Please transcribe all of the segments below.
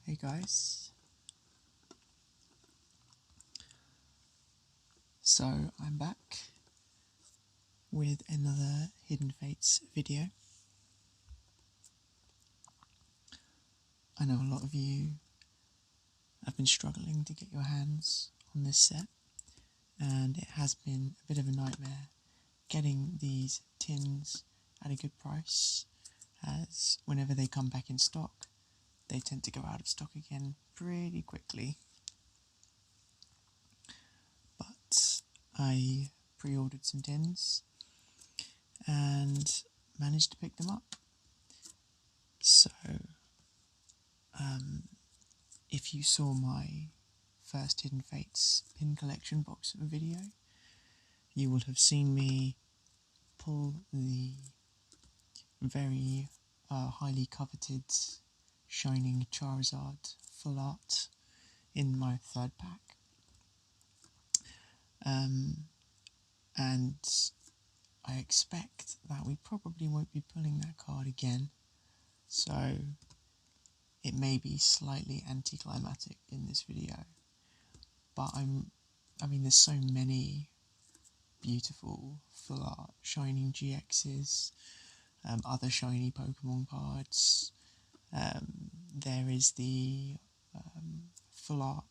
Hey guys, so I'm back with another Hidden Fates video. I know a lot of you have been struggling to get your hands on this set, and it has been a bit of a nightmare getting these tins at a good price, as whenever they come back in stock, they tend to go out of stock again pretty quickly. But I pre-ordered some tins and managed to pick them up. So, if you saw my first Hidden Fates pin collection box video, you would have seen me pull the very highly coveted Shining Charizard full art in my third pack. And I expect that we probably won't be pulling that card again, so it may be slightly anticlimactic in this video, but I mean there's so many beautiful full art Shining GXs, other shiny Pokemon cards. There is the full art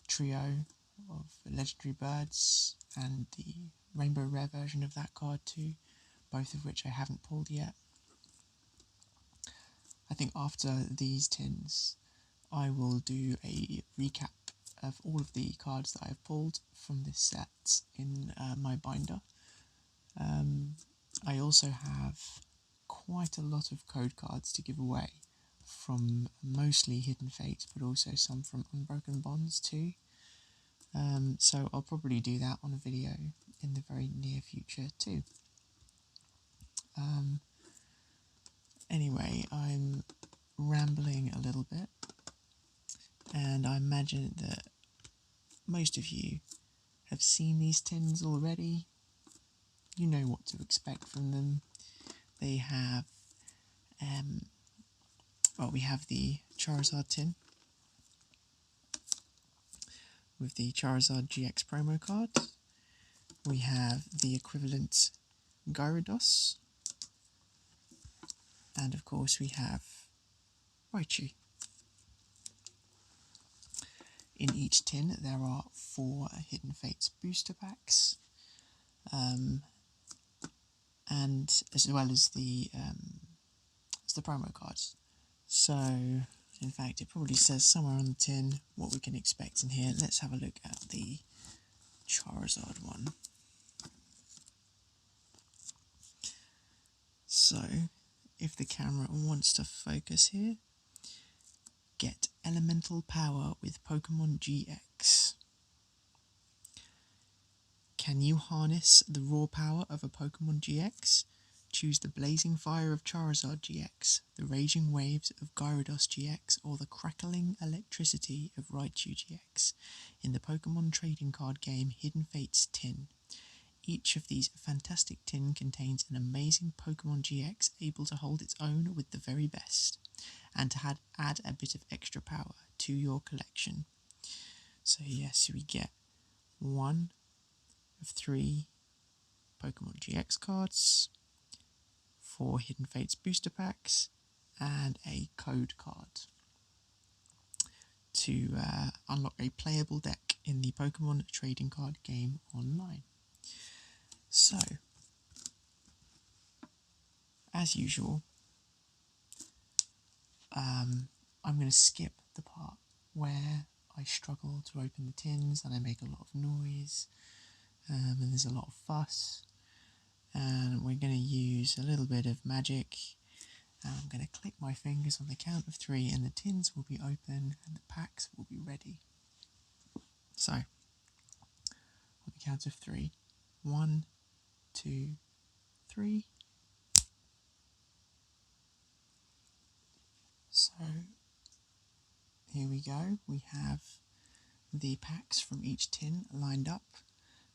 trio of legendary birds and the rainbow rare version of that card too, both of which I haven't pulled yet. I think after these tins I will do a recap of all of the cards that I've pulled from this set in my binder. I also have quite a lot of code cards to give away from mostly Hidden Fates, but also some from Unbroken Bonds too. So I'll probably do that on a video in the very near future too. Anyway, I'm rambling a little bit, and I imagine that most of you have seen these tins already. You know what to expect from them. They have, we have the Charizard tin with the Charizard GX promo card. We have the equivalent Gyarados, and of course we have Raichu. In each tin there are 4 Hidden Fates booster packs, and as well as the promo cards. So, in fact, it probably says somewhere on the tin what we can expect in here. Let's have a look at the Charizard one. So, if the camera wants to focus here, get elemental power with Pokémon GX. Can you harness the raw power of a Pokémon GX? Choose the blazing fire of Charizard GX, the raging waves of Gyarados GX, or the crackling electricity of Raichu GX in the Pokémon trading card game Hidden Fates tin. Each of these fantastic tin contains an amazing Pokémon GX able to hold its own with the very best, and to add a bit of extra power to your collection. So yes, we get 1 of 3 Pokémon GX cards, 4 Hidden Fates booster packs, and a code card to unlock a playable deck in the Pokemon trading card game online. So, as usual, I'm going to skip the part where I struggle to open the tins and I make a lot of noise, and there's a lot of fuss, and we're going to use a little bit of magic. I'm going to click my fingers on the count of 3 and the tins will be open and the packs will be ready. So, on the count of 3, 1, 2, 3. So, here we go. We have the packs from each tin lined up.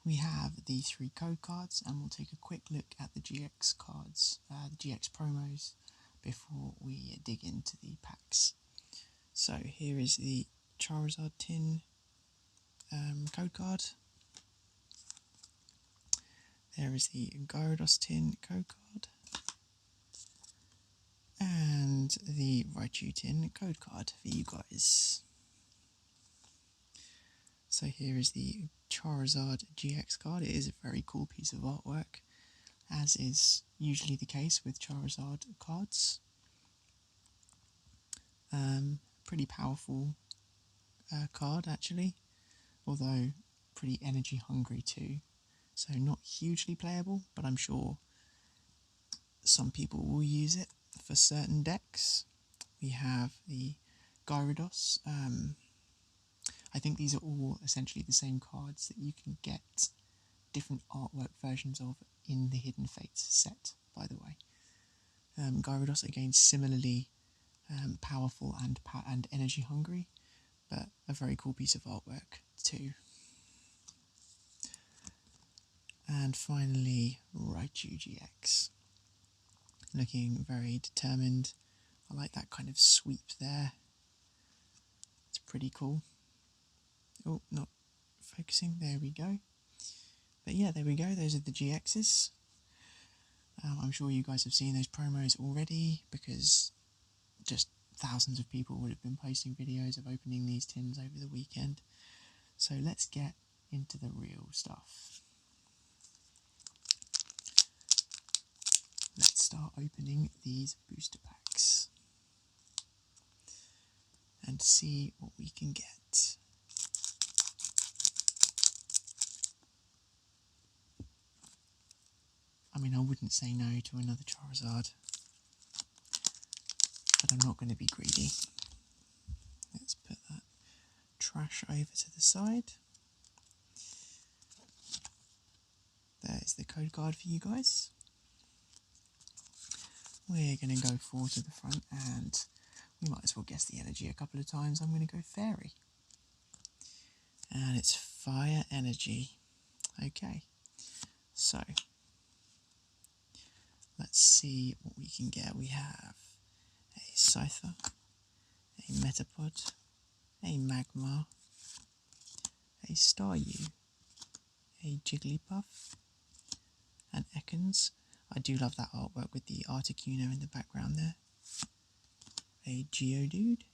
We have the 3 code cards, and we'll take a quick look at the GX cards, the GX promos, before we dig into the packs. So here is the Charizard tin code card. There is the Gyarados tin code card. And the Raichu tin code card for you guys. So here is the Charizard GX card. It is a very cool piece of artwork, as is usually the case with Charizard cards. Pretty powerful card actually, although pretty energy hungry too. So not hugely playable, but I'm sure some people will use it for certain decks. We have the Gyarados. I think these are all essentially the same cards that you can get different artwork versions of in the Hidden Fates set, by the way. Gyarados, again, similarly powerful and energy hungry, but a very cool piece of artwork too. And finally, Raichu GX. Looking very determined. I like that kind of sweep there. It's pretty cool. Oh, not focusing. There we go. But yeah, there we go. Those are the GXs. I'm sure you guys have seen those promos already, because just thousands of people would have been posting videos of opening these tins over the weekend. So let's get into the real stuff. Let's start opening these booster packs and see what we can get. I mean, I wouldn't say no to another Charizard, but I'm not going to be greedy. Let's put that trash over to the side. There's the code card for you guys. We're going to go 4 to the front, and we might as well guess the energy a couple of times. I'm going to go Fairy. And it's Fire Energy. Okay, so let's see what we can get. We have a Scyther, a Metapod, a Magmar, a Staryu, a Jigglypuff, an Ekans. I do love that artwork with the Articuno in the background there. A Geodude,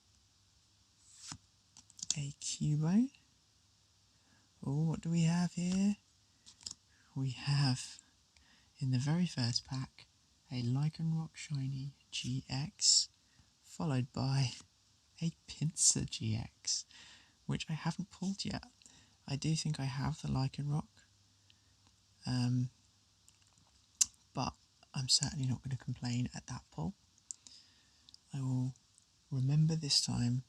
a Cubone. Oh, what do we have here? We have, in the very first pack, a Lycanroc Shiny GX, followed by a Pinsir GX, which I haven't pulled yet. I do think I have the Lycanroc, but I'm certainly not going to complain at that pull. I will remember this time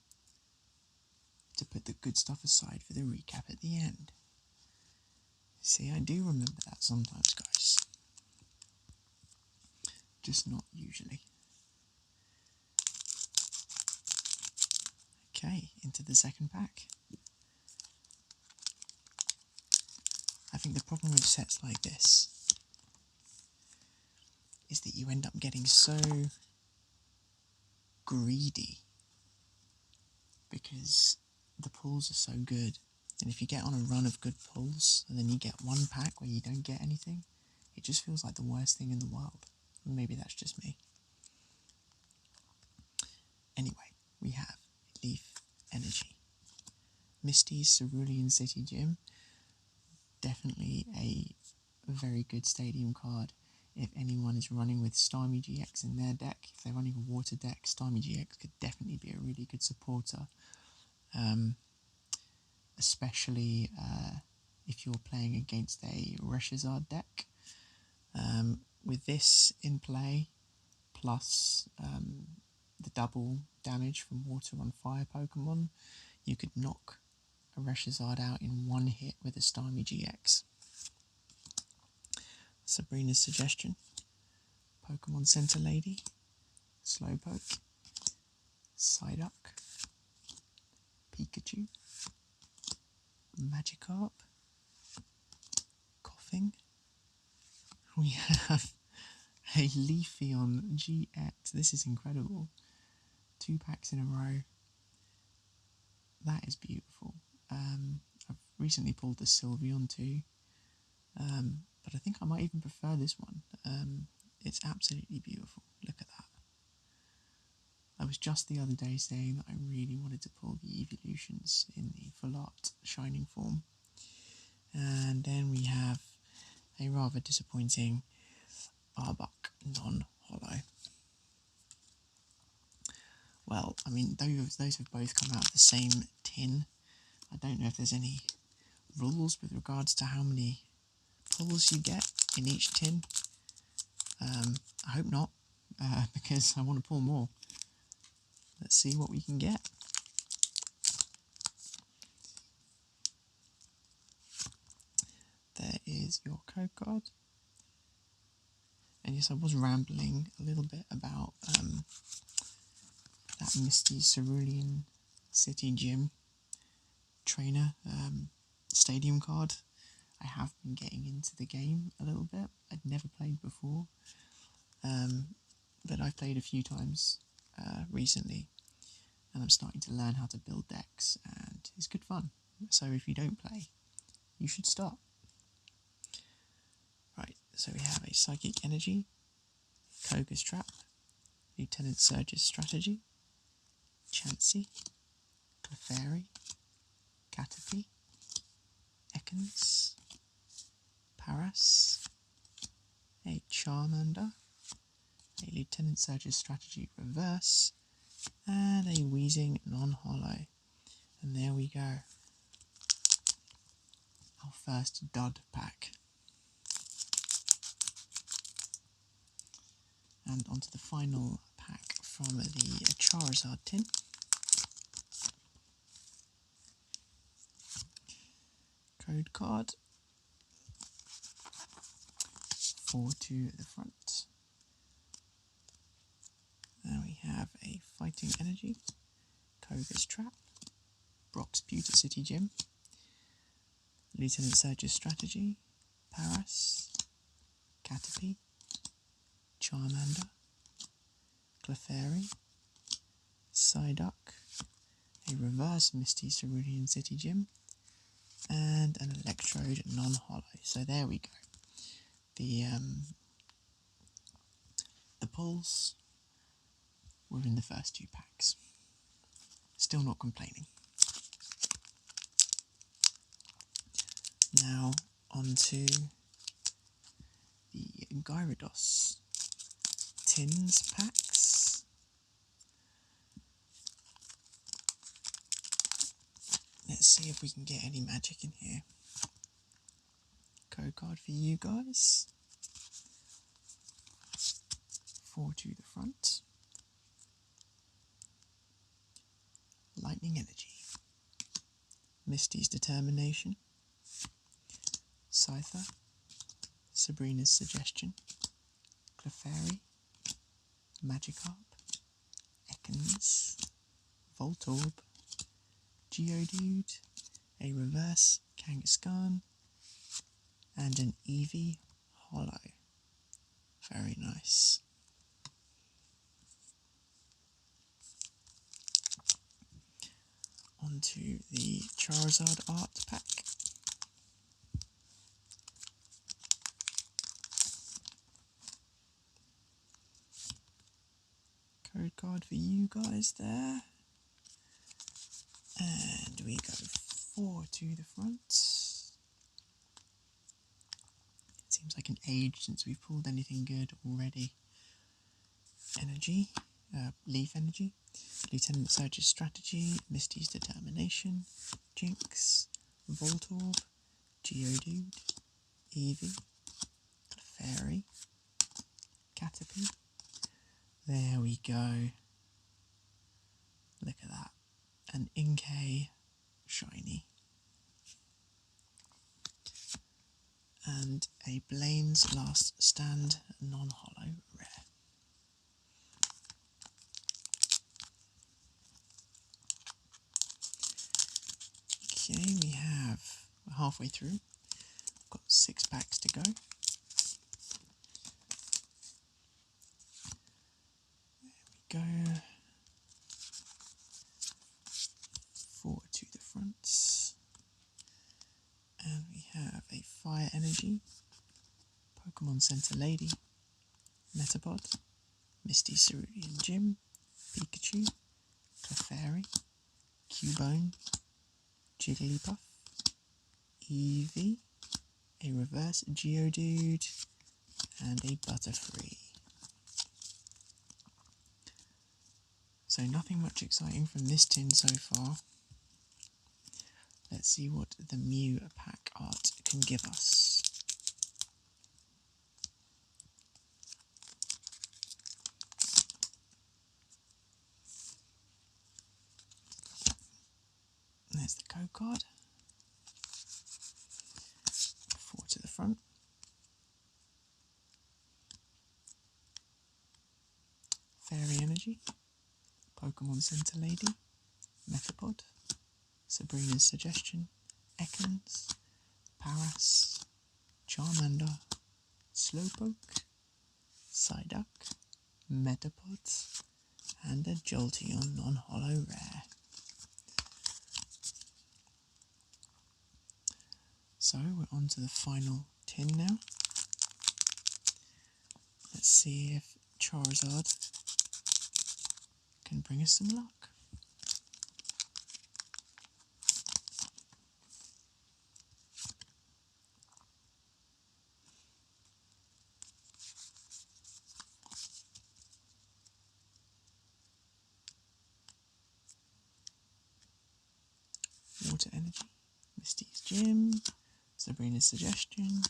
to put the good stuff aside for the recap at the end. See, I do remember that sometimes, guys. Just not usually. Okay, into the second pack. I think the problem with sets like this is that you end up getting so greedy because the pulls are so good, and if you get on a run of good pulls and then you get one pack where you don't get anything, it just feels like the worst thing in the world. Maybe that's just me. Anyway, we have Leaf Energy, Misty's Cerulean City Gym. Definitely a very good stadium card if anyone is running with Starmie GX in their deck. If they're running a water deck, Starmie GX could definitely be a really good supporter, especially if you're playing against a Reshizard deck. With this in play, plus the double damage from water on fire Pokemon, you could knock a Reshizard out in one hit with a Starmie GX. Sabrina's Suggestion, Pokemon Center Lady, Slowpoke, Psyduck, Pikachu, Magikarp, Coughing. We have a Leafeon GX. This is incredible. 2 packs in a row. That is beautiful. I've recently pulled the Sylveon too, but I think I might even prefer this one. It's absolutely beautiful. Look at that. I was just the other day saying that I really wanted to pull the evolutions in the full art shining form. And then we have a rather disappointing Arbok non-holo. Well, I mean, those have both come out of the same tin. I don't know if there's any rules with regards to how many pulls you get in each tin. I hope not, because I want to pull more. Let's see what we can get. There is your code card. And yes, I was rambling a little bit about that Misty Cerulean City Gym trainer stadium card. I have been getting into the game a little bit. I'd never played before, but I've played a few times recently, and I'm starting to learn how to build decks, and it's good fun. So if you don't play, you should start. Right, so we have a Psychic Energy, Koga's Trap, Lieutenant Surge's Strategy, Chansey, Clefairy, Caterpie, Ekans, Paras, a Charmander, a Lieutenant Surge's Strategy Reverse, and a Wheezing non-holo. And there we go. Our first dud pack. And onto the final pack from the Charizard tin. Code card. 4 to the front. There we have a Fighting Energy, Koga's Trap, Brock's Pewter City Gym, Lieutenant Surge's Strategy, Paras, Caterpie, Charmander, Clefairy, Psyduck, a Reverse Misty Cerulean City Gym, and an Electrode non-holo. So there we go. The pulls were in the first 2 packs. Still not complaining. Now onto the Gyarados tins packs. Let's see if we can get any magic in here. Code card for you guys. 4 to the front. Lightning Energy. Misty's Determination. Scyther. Sabrina's Suggestion. Clefairy. Magikarp. Ekans. Voltorb. Geodude. A Reverse Kangaskhan. And an Eevee Holo. Very nice. Onto the Charizard art pack. Code card for you guys there. And we go 4 to the front. It seems like an age since we've pulled anything good already. Energy, Leaf Energy, Lieutenant Surge's Strategy, Misty's Determination, Jinx, Voltorb, Geodude, Eevee, Clefairy, Caterpie. There we go. Look at that. An Inkay shiny. And a Blaine's Last Stand non-holo rare. Okay, we have, we're halfway through. We've got 6 packs to go. There we go. 4 to Energy, Pokemon Center Lady, Metapod, Misty Cerulean Gym, Pikachu, Clefairy, Cubone, Jigglypuff, Eevee, a reverse Geodude, and a Butterfree. So nothing much exciting from this tin so far. Let's see what the Mew pack art can give us. There's the code card. 4 to the front. Fairy Energy, Pokemon Center Lady, Metapod, Sabrina's Suggestion, Ekans, Paras, Charmander, Slowpoke, Psyduck, Metapod, and a Jolteon non-holo rare. So we're on to the final tin now. Let's see if Charizard can bring us some luck. Water Energy, Misty's Gym, Sabrina's Suggestion,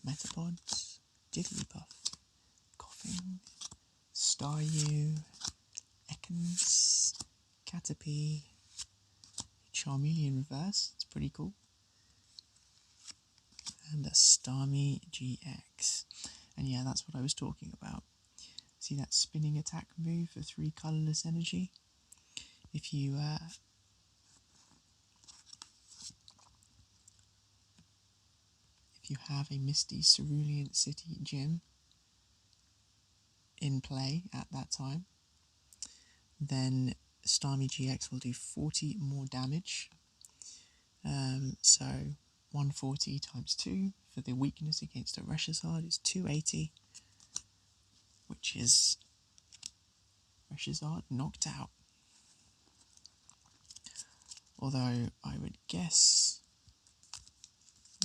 Metapods, Jigglypuff, Coughing, Staryu, Ekans, Caterpie, Charmeleon Reverse, it's pretty cool, and a Starmie GX. And yeah, that's what I was talking about. See that spinning attack move for 3 colourless energy? If you have a Misty Cerulean City Gym in play at that time, then Starmie GX will do 40 more damage. So 140 times 2 for the weakness against a Reshizard is 280, which is Reshizard knocked out. Although I would guess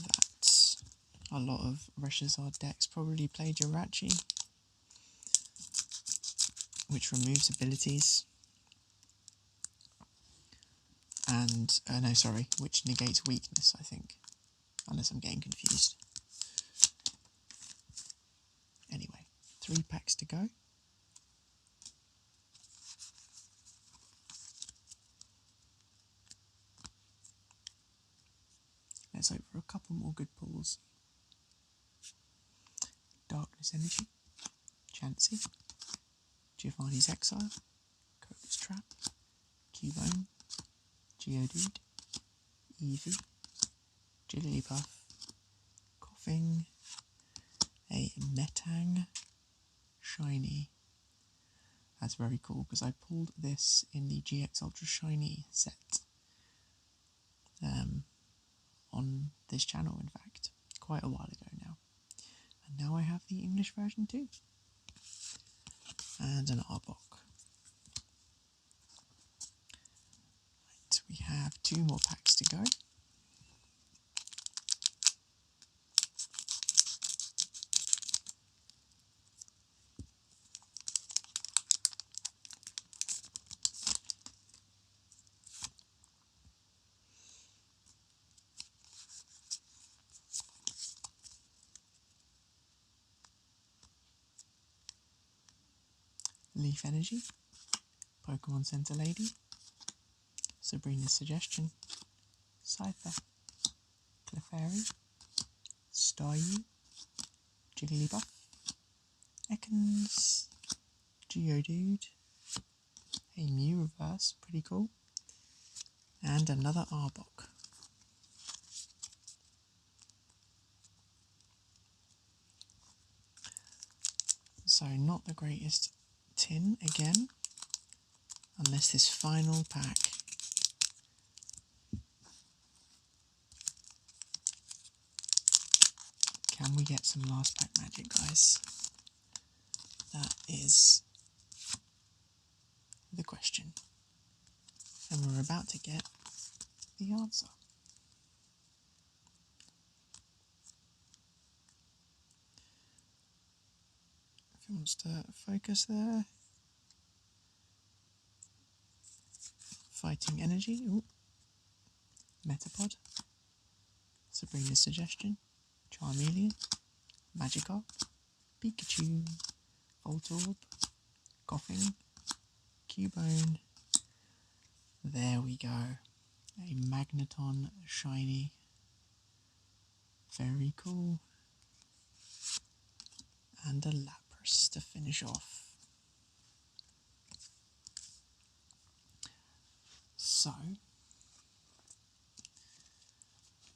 that a lot of Reshizard decks probably play Jirachi, which removes abilities, and, which negates weakness, I think, unless I'm getting confused. Anyway, 3 packs to go. Let's hope for a couple more good pulls. Darkness Energy, Chansey, Giovanni's Exile, Cobra's Trap, Cubone, Geodude, Eevee, Jigglypuff, Coughing, a Metang, Shiny. That's very cool because I pulled this in the GX Ultra Shiny set on this channel, in fact, quite a while ago now. And now I have the English version too. And an Arbok. Right, we have 2 more packs to go. Leaf Energy, Pokemon Center Lady, Sabrina's Suggestion, Scyther, Clefairy, Staryu, Jigglypuff, Ekans, Geodude, a Mew Reverse, pretty cool, and another Arbok. So not the greatest tin again, unless this final pack Can we get some last pack magic, guys? That is the question. And we're about to get the answer. If it wants to focus there. Fighting Energy. Ooh. Metapod. Sabrina's Suggestion. Charmeleon. Magikarp. Pikachu. Voltorb. Coughing. Cubone. There we go. A Magneton shiny. Very cool. And a Lapras to finish off. So,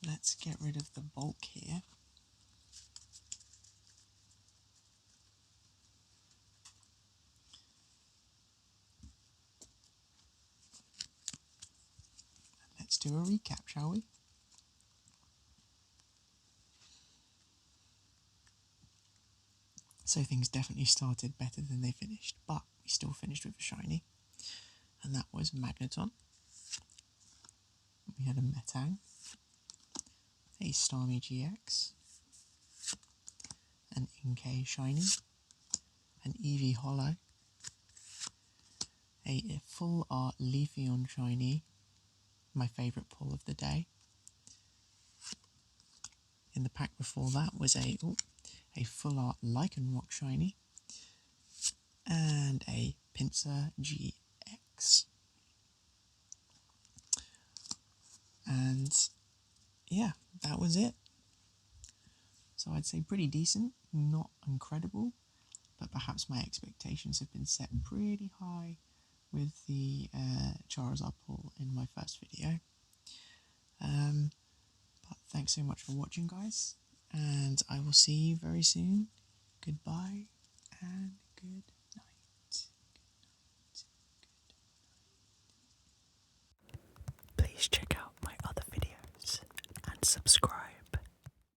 let's get rid of the bulk here. Let's do a recap, shall we? So things definitely started better than they finished, but we still finished with a shiny. And that was Magneton. We had a Metang, a Starmie GX, an Inkay shiny, an Eevee Holo, a full art Leafeon shiny, my favourite pull of the day. In the pack before that was a full art Lycanroc shiny and a Pinsir GX. And yeah, that was it. So I'd say pretty decent, not incredible, but perhaps my expectations have been set pretty high with the Charizard pull in my first video. But thanks so much for watching, guys, and I will see you very soon. Goodbye and good night. Please check out my other videos and subscribe.